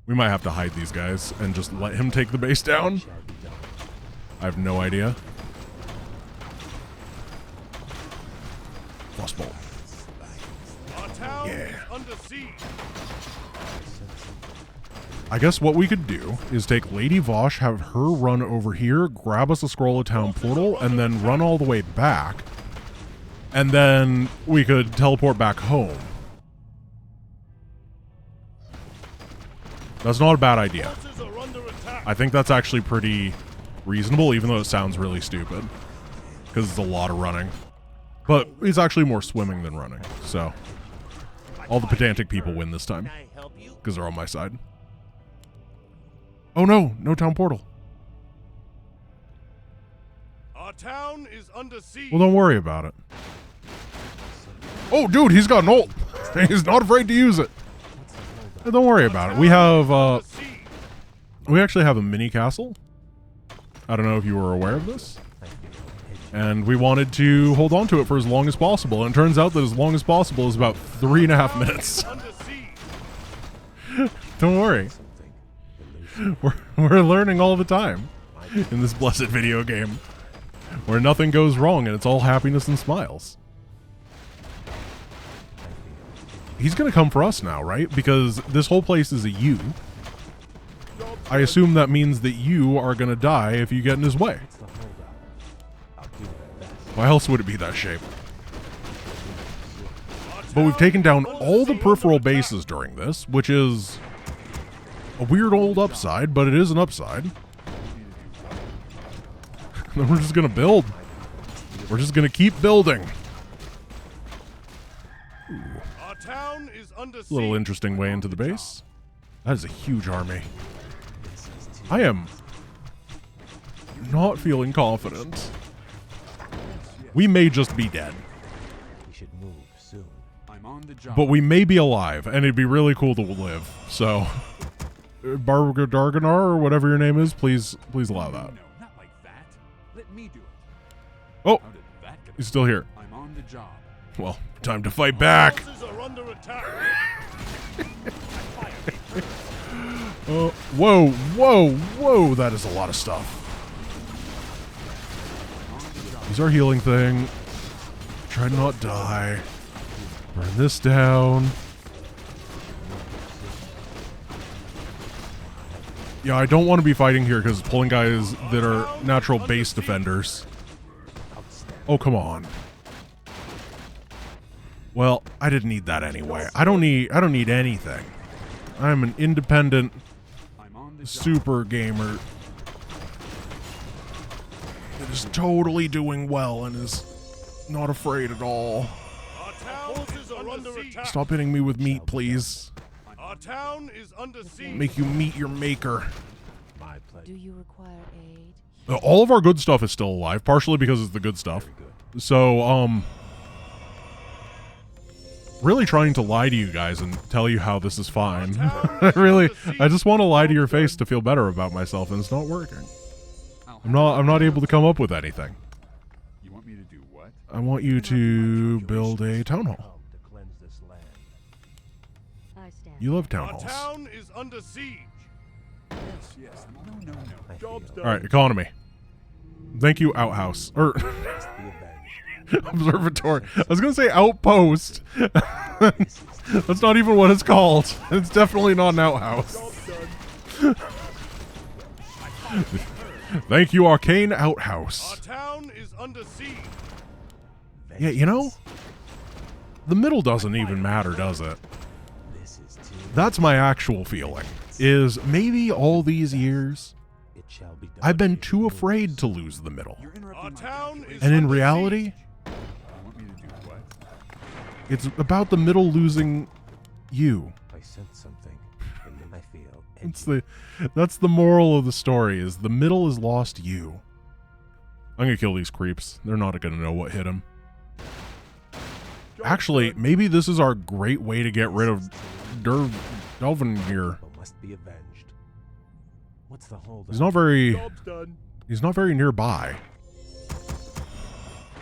We might have to hide these guys and just let him take the base down. I have no idea. Frostbolt. Yeah. I guess what we could do is take Lady Vashj, have her run over here, grab us a scroll of town portal, and then run all the way back. And then we could teleport back home. That's not a bad idea. I think that's actually pretty reasonable, even though it sounds really stupid. Because it's a lot of running. But it's actually more swimming than running, so... all the pedantic people win this time. Because they're on my side. Oh no! No town portal. Our town is under siege. Well, don't worry about it. Oh, dude, he's got an ult! He's not afraid to use it. Don't worry about it. We have, we actually have a mini castle. I don't know if you were aware of this. And we wanted to hold on to it for as long as possible. And it turns out that as long as possible is about 3.5 minutes. Don't worry. We're learning all the time in this blessed video game. Where nothing goes wrong and it's all happiness and smiles. He's going to come for us now, right? Because this whole place is a U. I assume that means that you are going to die if you get in his way. Why else would it be that shape? But we've taken down all the peripheral bases during this, which is a weird old upside, but it is an upside. Then we're just going to build. We're just going to keep building. Ooh. A little interesting way into the base. That is a huge army. I am not feeling confident. We may just be dead. We should move soon. I'm on the job. But we may be alive, and it'd be really cool to live. So, Barbara Darganar, or whatever your name is, please allow that. No, not like that. Let me do it. Oh, How did that get he's still here. I'm on the job. Well, time to fight back. Forces are under attack. Whoa, whoa, whoa, that is a lot of stuff. Use our healing thing. Try to not die. Burn this down. Yeah, I don't want to be fighting here because it's pulling guys that are natural base defenders. Oh, come on. Well, I didn't need that anyway. I don't need anything. I'm an independent super gamer that is totally doing well and is not afraid at all. Our forces are under attack. Stop hitting me with meat, please. Our town is under siege. Make you meet your maker. My pleasure. Do you require aid? All of our good stuff is still alive, partially because it's the good stuff. So, really trying to lie to you guys and tell you how this is fine. I just want to lie to your face to feel better about myself, and it's not working. I'm not able to come up with anything. You want me to do what? I want you to build a town hall. To cleanse this land. I stand. You love town Our halls. town is under siege. Yes. No. I Job's feel done. All right, economy. Thank you, outhouse. Or must be avenged. observatory. I was going to say outpost. That's not even what it's called. It's definitely not an outhouse. Job's done. Thank you, arcane Our outhouse. town is under siege. Yeah, you know, the middle doesn't even matter, does it? This is too. That's my actual feeling. Is maybe all these years It shall be done. I've been too afraid to lose the middle. You're interrupting Our my town is calculations. And in under reality, siege. You want me to do what? it's about the middle losing you. I sense something, and then I feel It's edgy. that's the moral of the story, is the middle has lost you. I'm gonna kill these creeps. They're not gonna know what hit them. Actually, maybe this is our great way to get rid of Delvenir. But must be avenged. What's the hold? He's not very Job's done. nearby.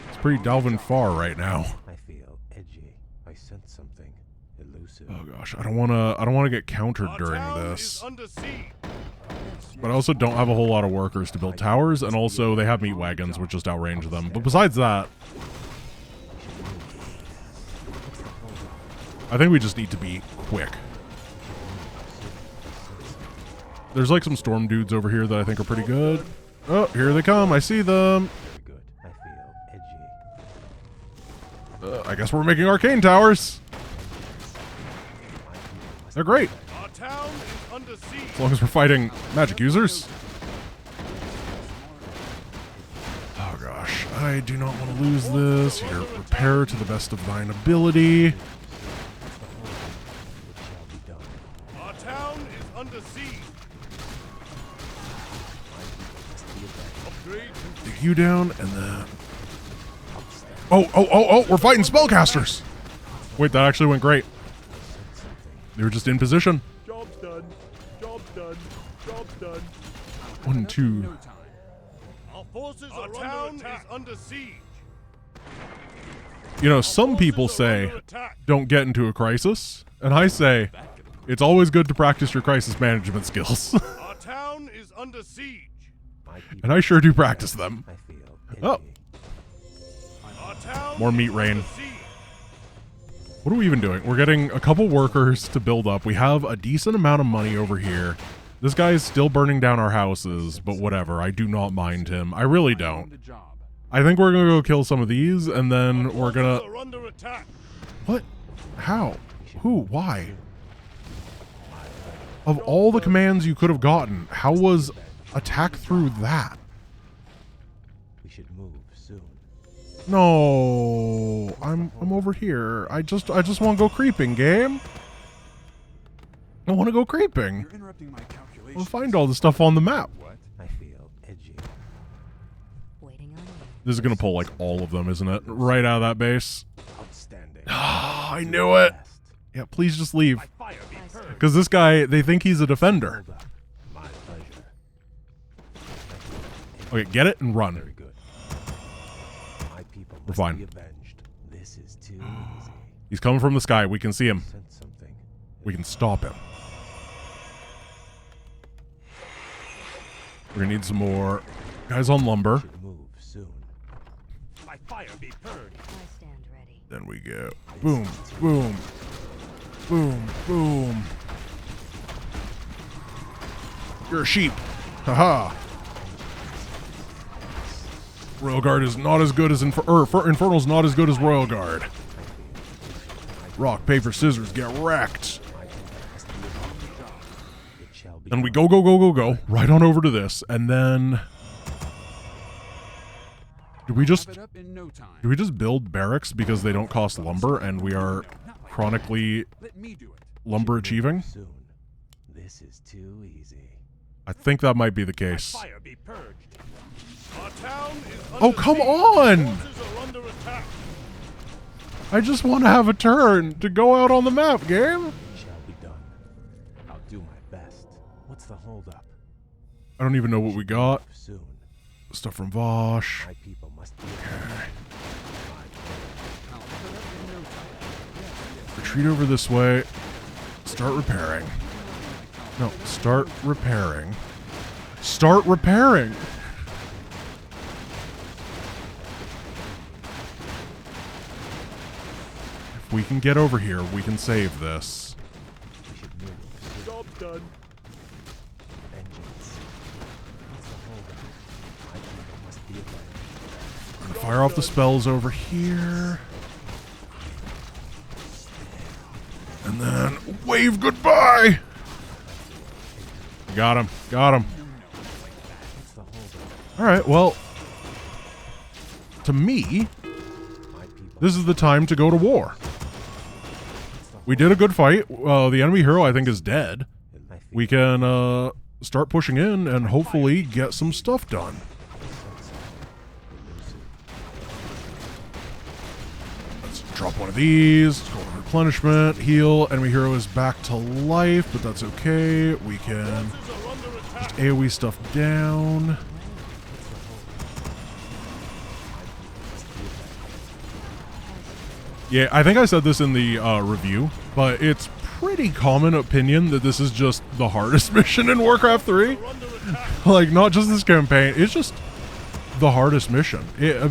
It's pretty Delvin far right now. I feel edgy. I sense something elusive. Oh gosh, I don't wanna get countered Our during town this. is under siege. But I also don't have a whole lot of workers to build towers, and also they have meat wagons, which just outrange them. But besides that, I think we just need to be quick. There's like some storm dudes over here that I think are pretty good. Oh, here they come. I see them. Very good. I feel edgy. I guess we're making arcane towers. They're great, Our town is under siege. as long as we're fighting magic users. Oh gosh, I do not want to lose this. Here, repair to the best of thine ability. It shall be done. Our town is under siege. Upgrade. Dig you down, and then... Oh, we're fighting spellcasters! Wait, that actually went great. They were just in position. Job's done. Job's done. Job's done. 1, 2... No time. Our forces are under attack. Is under siege. You know, some people Forces are say, under attack. don't get into a crisis. And I say, it's always good to practice your crisis management skills. Our town is under siege. My people And I sure do practice them. I feel edgy. Oh. Our town More meat is rain. under siege. What are we even doing? We're getting a couple workers to build up. We have a decent amount of money over here. This guy is still burning down our houses, but whatever. I do not mind him. I really On don't. the job. I think we're gonna go kill some of these, and then we're gonna... Forces are under attack. What? How? Who? Why? Of all the commands you could have gotten, how was attack through that? We should move soon. No, I'm over here. I just want to go creeping, game. I want to go creeping. You're interrupting my calculations. We'll find all the stuff on the map. What? I feel edgy. Waiting on you. This is gonna pull like all of them, isn't it? Right out of that base. Outstanding. Ah, I knew it. Best. Yeah, please just leave. I stand. Because this guy, they think he's a defender. Hold up. My pleasure. Okay, get it and run. Very good. My people We're must fine. be avenged. This is too easy. He's coming from the sky. We can see him. Sense something. We can stop him. We're gonna need some more guys on lumber. Should move soon. My fire be purged. I stand ready. Then we go boom, boom, boom, boom. You're a sheep. Haha. Royal Guard is not as good as Infernal's not as good as Royal Guard. Rock, paper, scissors, get wrecked. It shall be Then we go right on over to this, and then do we just Wrap it up in no time. build barracks because they don't cost lumber and we are chronically Let me do it. lumber achieving? soon. This is too easy. I think that might be the case. Fire be purged. Our town is Oh, come on! Forces are under attack. I just want to have a turn to go out on the map, game. It shall be done. I'll do my best. What's the holdup? I don't even know what we got. Move soon. Stuff from Vashj. My people must be. I'll put up in no time. Retreat over this way. Start repairing. No, start repairing. Start repairing! If we can get over here, we can save this. We should move soon. Job done. Vengeance. What's the holdup? My people must be avenged. I'm gonna fire off the spells over here. And then wave goodbye! Got him. Got him. What's the holdup? Alright, well, to me, My people. this is the time to go to war. We did a good fight. The enemy hero, I think, is dead. My feet. We can start pushing in and hopefully get some stuff done. Let's drop one of these. Let's go to replenishment. Heal. Enemy hero is back to life, but that's okay. We can Forces are under attack. AoE stuff down. Yeah, I think I said this in the review, but it's pretty common opinion that this is just the hardest mission in Warcraft 3. Are under attack. Like, not just this campaign, it's just the hardest mission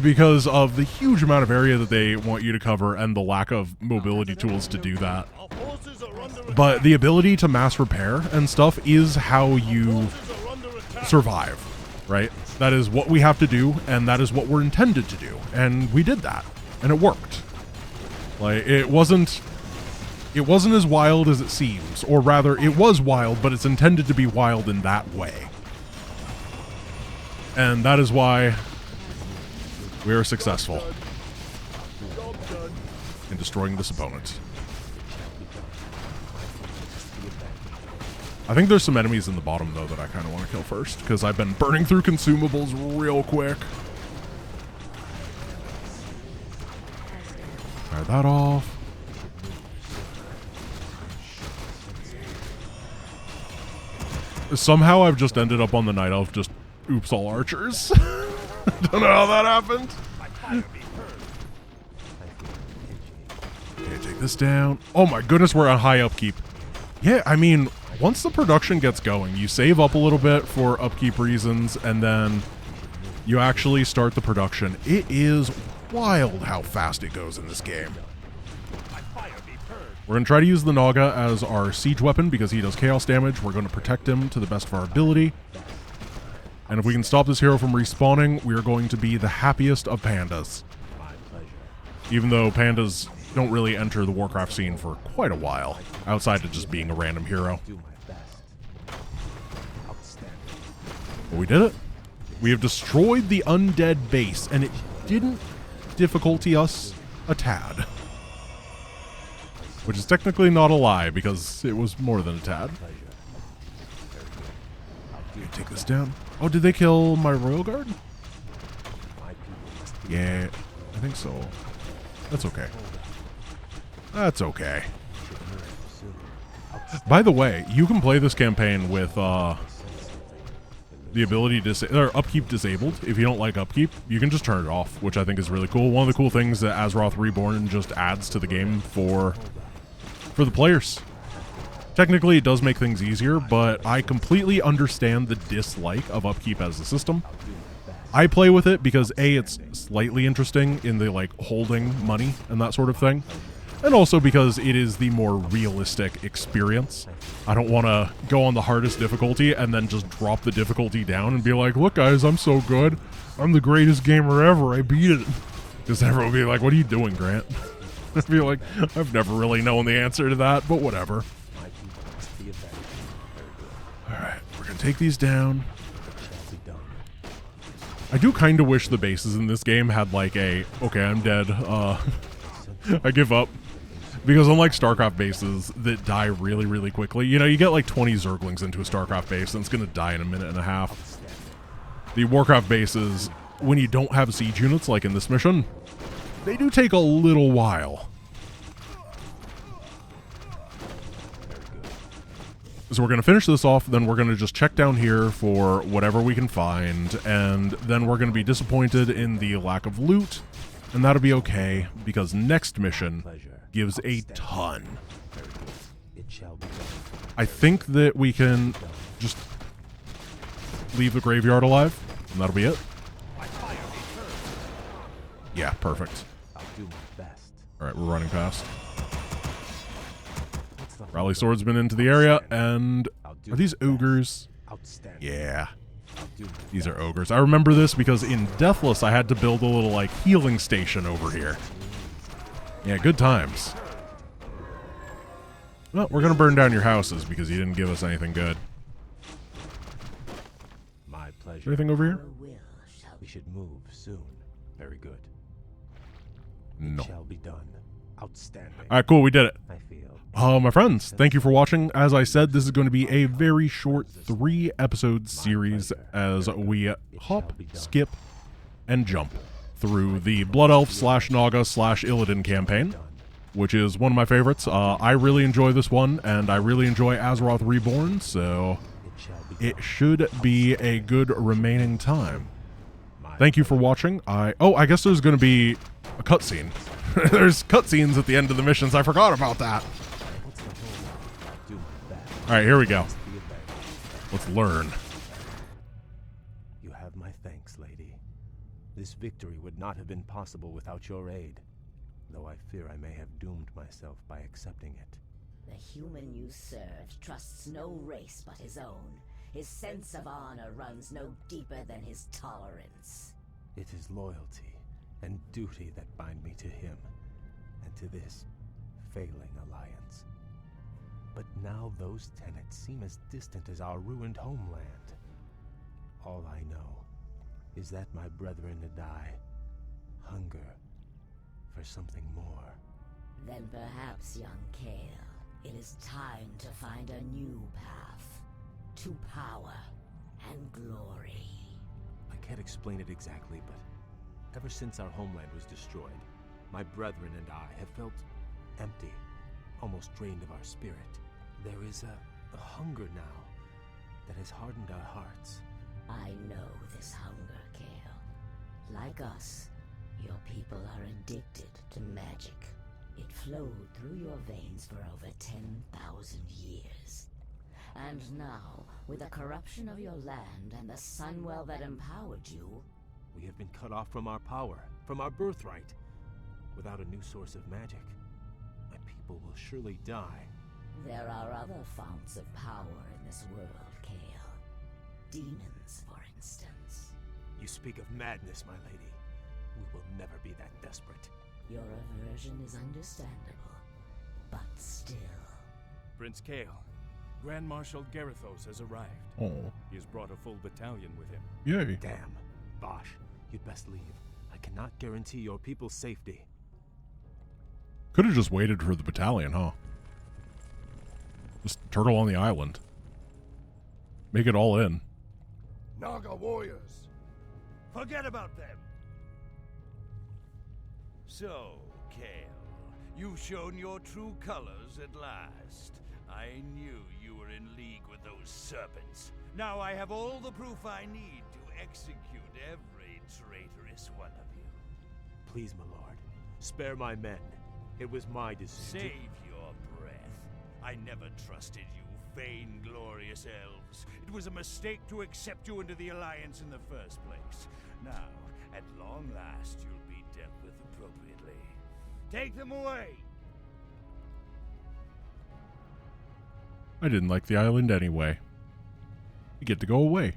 because of the huge amount of area that they want you to cover and the lack of mobility tools to do that. Our forces are under attack. But the ability to mass repair and stuff is how you Forces are under attack. survive, right? That is what we have to do, and that is what we're intended to do. And we did that, and it worked. Like, it wasn't as wild as it seems, or rather, it was wild, but it's intended to be wild in that way. And that is why we are successful Job done. in destroying this opponent. I think there's some enemies in the bottom, though, that I kind of want to kill first, because I've been burning through consumables real quick. Fire that off. Somehow I've just ended up on the Night Elf just oops all archers. Don't know how that happened. Okay, take this down. Oh my goodness, we're on high upkeep. Yeah, I mean, once the production gets going, you save up a little bit for upkeep reasons, and then you actually start the production. It is wild how fast it goes in this game. We're going to try to use the Naga as our siege weapon because he does chaos damage. We're going to protect him to the best of our ability. And if we can stop this hero from respawning, we are going to be the happiest of pandas. Even though pandas don't really enter the Warcraft scene for quite a while, outside of just being a random hero. Do my best. Outstanding. But we did it. We have destroyed the undead base, and it didn't difficulty us a tad. Which is technically not a lie, because it was more than a tad. Okay, take this down. Oh, did they kill my Royal Guard? Yeah, I think so. That's okay. That's okay. By the way, you can play this campaign with, the ability to or upkeep disabled. If you don't like upkeep, you can just turn it off, which I think is really cool. One of the cool things that Azeroth Reborn just adds to the game for the players. Technically, it does make things easier, but I completely understand the dislike of upkeep as a system. I play with it because A, it's slightly interesting in the like holding money and that sort of thing. And also because it is the more realistic experience. I don't want to go on the hardest difficulty and then just drop the difficulty down and be like, look guys, I'm so good. I'm the greatest gamer ever. I beat it. Because everyone will be like, what are you doing, Grant? I'd be like, I've never really known the answer to that, but whatever. Alright, we're going to take these down. I do kind of wish the bases in this game had like a, okay, I'm dead. I give up. Because unlike StarCraft bases that die really, really quickly, you know, you get like 20 Zerglings into a StarCraft base and it's going to die in a minute and a half. The WarCraft bases, when you don't have siege units like in this mission, they do take a little while. So we're going to finish this off, then we're going to just check down here for whatever we can find, and then we're going to be disappointed in the lack of loot, and that'll be okay, because next mission gives a ton. I think that we can just leave the graveyard alive, and that'll be it. Yeah, perfect. Alright, we're running past. Rally Swordsman into the area, and are these ogres? Yeah. These are ogres. I remember this because in Deathless I had to build a little like healing station over here. Yeah, good times. Well, we're gonna burn down your houses because you didn't give us anything good. My pleasure. Anything over here? We should move soon. Very good. No. Shall be done. Outstanding. Alright, cool, we did it. I feel. My friends, thank you for watching. As I said, this is going to be a very short 3-episode series as we hop, skip, and jump through the Blood Elf / Naga / Illidan campaign, which is one of my favorites. I really enjoy this one, and I really enjoy Azeroth Reborn, so it should be a good remaining time. Thank you for watching. I guess there's going to be a cutscene. There's cutscenes at the end of the missions. I forgot about that. Alright, here we go. Let's learn. You have my thanks, lady. This victory would not have been possible without your aid, though I fear I may have doomed myself by accepting it. The human you served trusts no race but his own. His sense of honor runs no deeper than his tolerance. It is loyalty and duty that bind me to him, and to this failing alliance. But now those tenets seem as distant as our ruined homeland. All I know is that my brethren and I hunger for something more. Then perhaps, young Kale, it is time to find a new path to power and glory. I can't explain it exactly, but ever since our homeland was destroyed, my brethren and I have felt empty, almost drained of our spirit. There is a hunger now that has hardened our hearts. I know this hunger, Kale. Like us, your people are addicted to magic. It flowed through your veins for over 10,000 years. And now, with the corruption of your land and the Sunwell that empowered you, we have been cut off from our power, from our birthright. Without a new source of magic, my people will surely die. There are other founts of power in this world, Kale. Demons, for instance. You speak of madness, my lady. We will never be that desperate. Your aversion is understandable, but still. Prince Kale, Grand Marshal Garithos has arrived. Oh. He has brought a full battalion with him. Yay. Damn. Vashj, you'd best leave. I cannot guarantee your people's safety. Could have just waited for the battalion, huh? Just turtle on the island. Make it all in. Naga warriors! Forget about them! So, Kale, you've shown your true colors at last. I knew you were in league with those serpents. Now I have all the proof I need to execute every traitorous one of you. Please, my lord, spare my men. It was my decision. Save your breath. I never trusted you, vain-glorious elves. It was a mistake to accept you into the Alliance in the first place. Now, at long last, you'll be dealt with appropriately. Take them away! I didn't like the island anyway. You get to go away.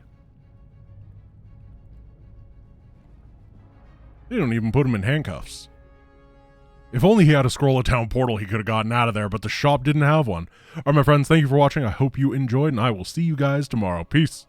They don't even put him in handcuffs. If only he had a scroll of town portal he could have gotten out of there, but the shop didn't have one. Alright, my friends, thank you for watching. I hope you enjoyed, and I will see you guys tomorrow. Peace.